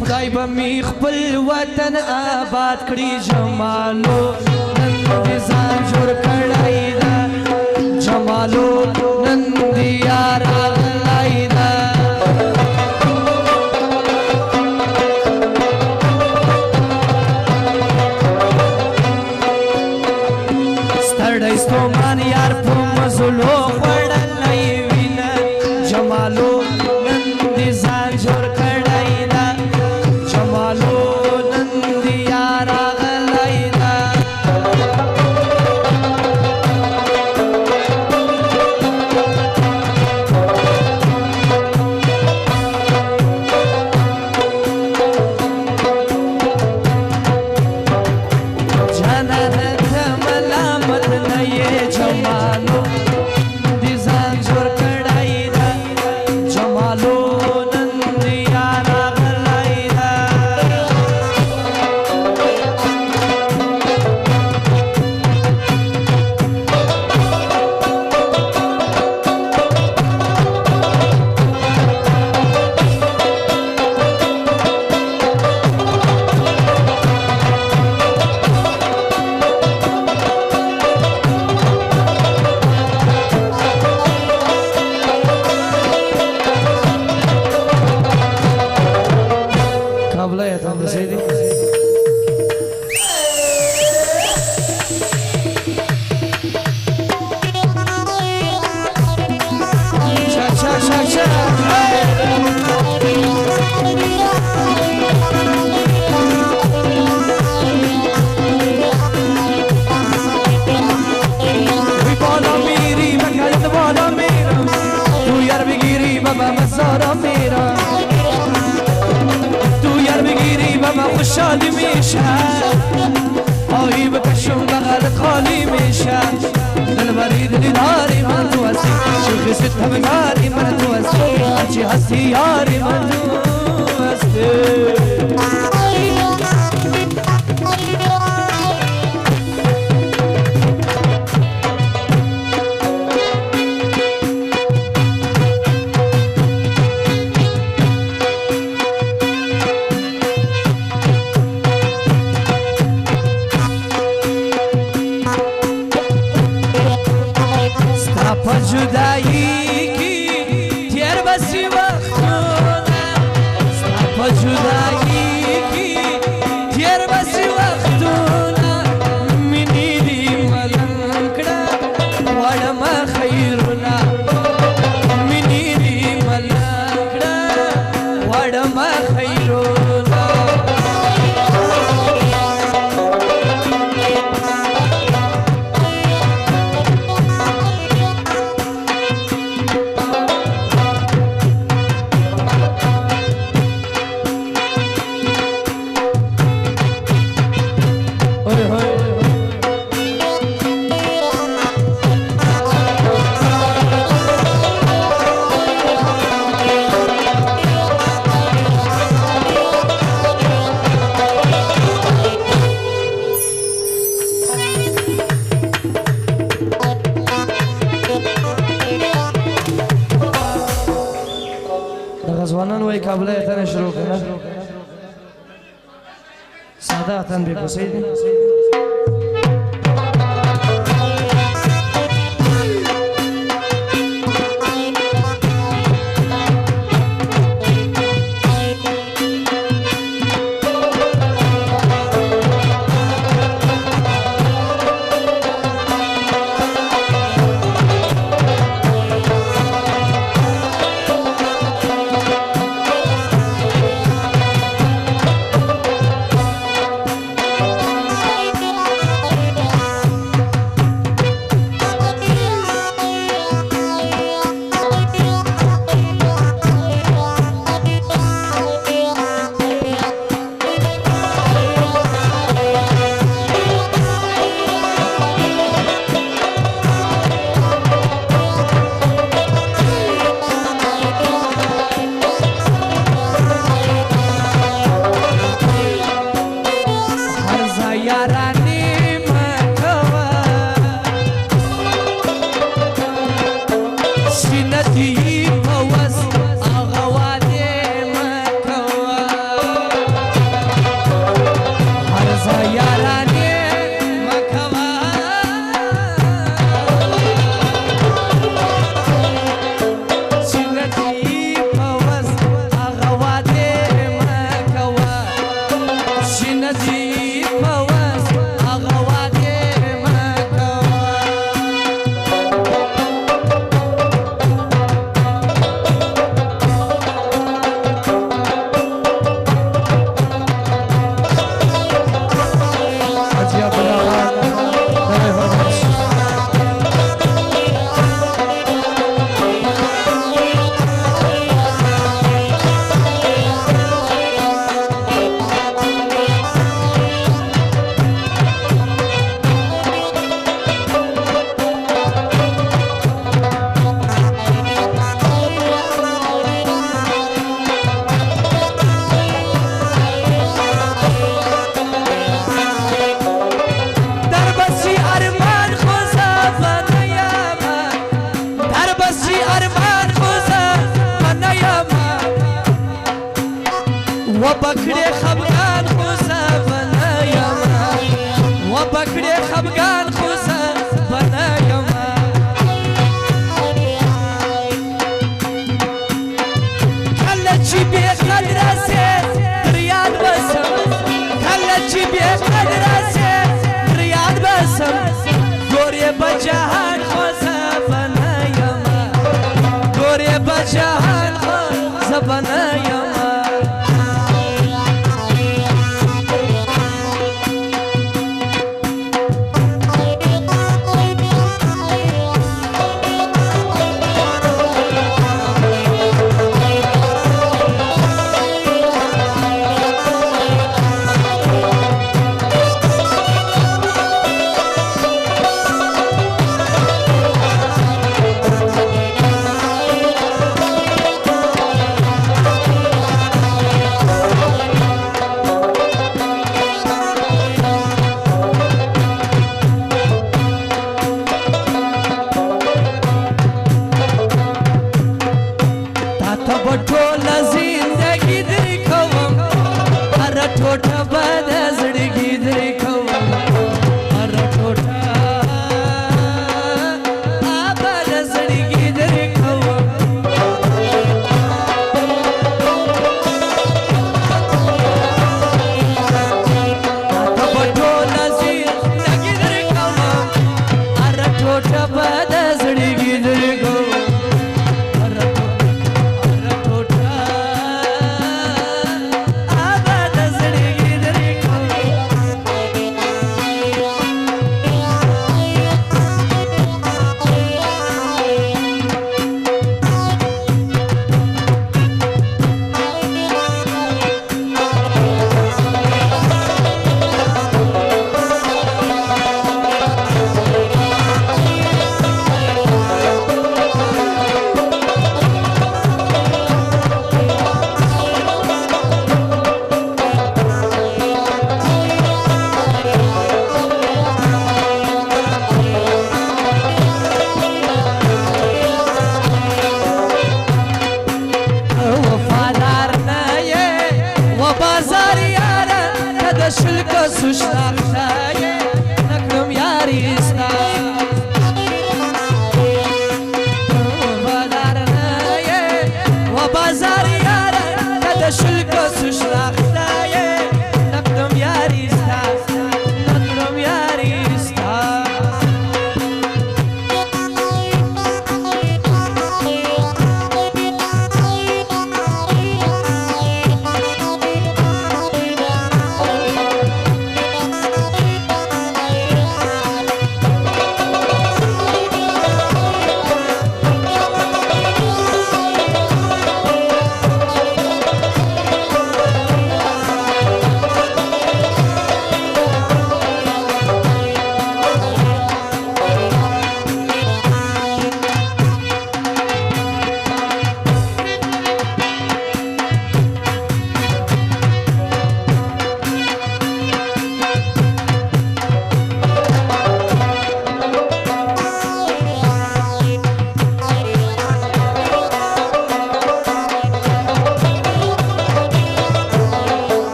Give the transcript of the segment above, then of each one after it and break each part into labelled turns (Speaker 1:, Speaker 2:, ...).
Speaker 1: خدای به می خپل وطن آباد کړي جمالو نن دې ځان جوړ کړی دا جمالو نن دې یار راغلی دا ستړی ستومان یار په مزلو خوړلی وینه جمالو نن دې ځان جوړ کړی دا جمالو نن دې یار راغلی دا خوشحالی میشه آیی بکشم بغلت خالی میشه دلبری دلی داری من تو هستی شوخی ست همه کاری من تو هستی هرچی هستی یاری من تو هستی غزوانان وای کابل ته شروع کړه ساده اتن به کوسیدي وبکړې خفګان خو زه به نه یمه وبکړې خفګان خو زه به نه یمه کله چې بې قدره سې تر یاد به سم کله چې بې قدره سې تر یاد به سم ګورې به جهان خو زه به نه یمه ګورې به جهان خو زه به نه یمه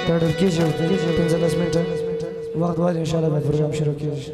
Speaker 2: تړل کېږي او 15 منټه وخت وایي ان شاء الله به پروګرام شروع کېږي.